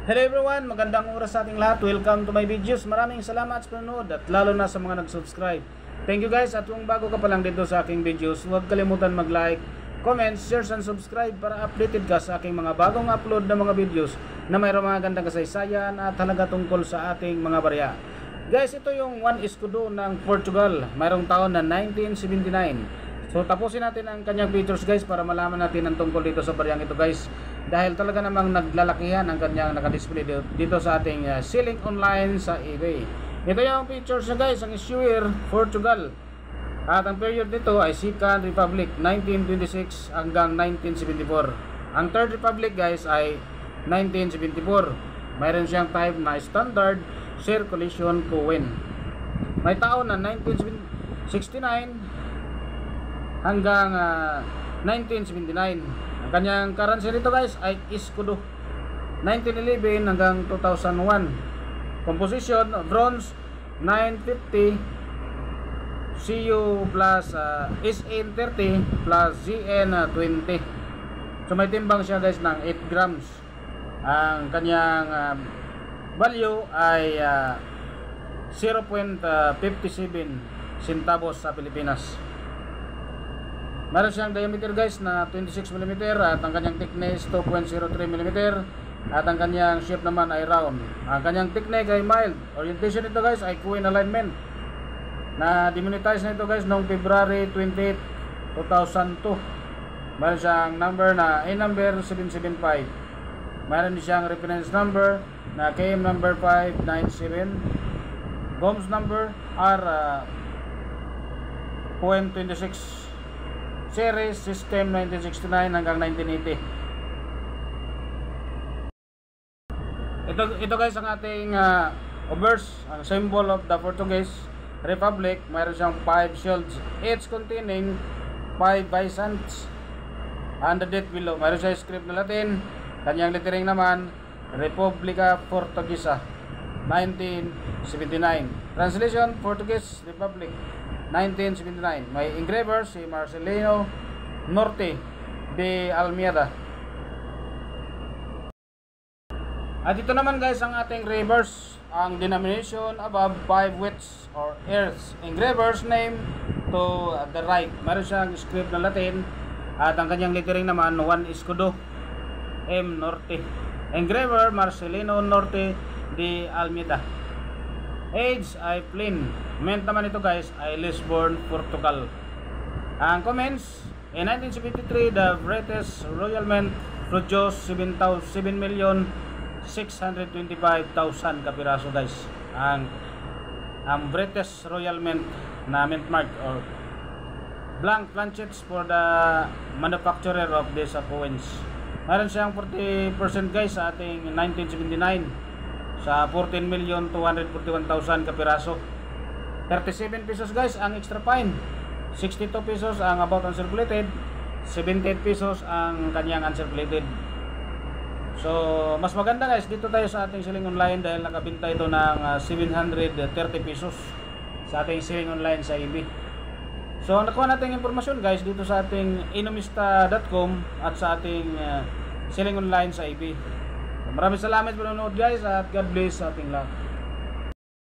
Hello everyone, magandang oras sa ating lahat. Welcome to my videos. Maraming salamat sa panonood at lalo na sa mga nag-subscribe. Thank you guys, at kung bago ka pa lang dito sa aking videos, huwag kalimutan mag-like, comment, share, and subscribe para updated ka sa aking mga bagong upload na mga videos na mayroong mga gandang kasaysayan at halaga tungkol sa ating mga barya. Guys, ito yung Juan Escudo ng Portugal. Mayroong taon na 1979. So tapusin natin ang kanyang features guys para malaman natin ang tungkol dito sa baryang ito guys. Dahil talaga namang naglalakihan ang kanyang nakadisplay dito sa ating selling online sa eBay. Ito yung features niya guys, ang issuer Portugal. At ang period nito ay Second Republic 1926 hanggang 1974. Ang Third Republic guys ay 1974. Mayroon siyang type na standard circulation coin. May taon na 1969 hanggang 1979. Ang kanyang currency nito guys ay Escudo 1911 hanggang 2001. Composition bronze 950 Cu plus SN30 plus ZN20. So may timbang siya guys ng 8 grams. Ang kanyang value ay 0.57 centavos sa Pilipinas. Meron siyang diameter guys na 26mm at ang kanyang thickness 2.03mm at ang kanyang shape naman ay round. Ang kanyang thickness ay mild. Orientation nito guys ay coin alignment. Na demonetize na ito guys noong February 28, 2002. Meron siyang number na A number 775. Meron siyang reference number na KM number 597. GOMS number R .26. Series System 1969 hanggang 1980. Ito guys ang ating obverse, ang symbol of the Portuguese Republic. Mayroon siyang 5 shields, each containing 5 bisons and the date below. Mayroon siyang script na Latin. Kanyang lettering naman Republica Portuguesa 1979. Translation Portuguese Republic 1979. May engraver si Marcelino Norte de Almeida. At ito naman guys ang ating reverse. Ang denomination above 5 widths or earths. Engraver's name to the right. Meron siyang script na Latin. At ang kanyang lettering naman Juan Escudo M. Norte. Engraver Marcelino Norte de Almeida. Age ay plain. Mint naman ito guys ay Lisbon, Portugal. Ang comments, in 1973 the British Royal Mint produced 7,625,000 kapiraso guys. Ang British Royal Mint na mint mark or blank planchets for the manufacturer of these coins. Meron siyang 40% guys sa ating 1979 sa 14,241,000 kapiraso. 37 pesos guys ang extra fine, 62 pesos ang about uncirculated, 78 pesos ang kanyang uncirculated. So mas maganda guys, dito tayo sa ating selling online dahil nakabinta ito ng 730 pesos sa ating selling online sa eBay. So nakuha natin impormasyon guys dito sa ating inomista.com at sa ating selling online sa eBay. Maraming salamat sa panonood guys at God bless sa ating lahat.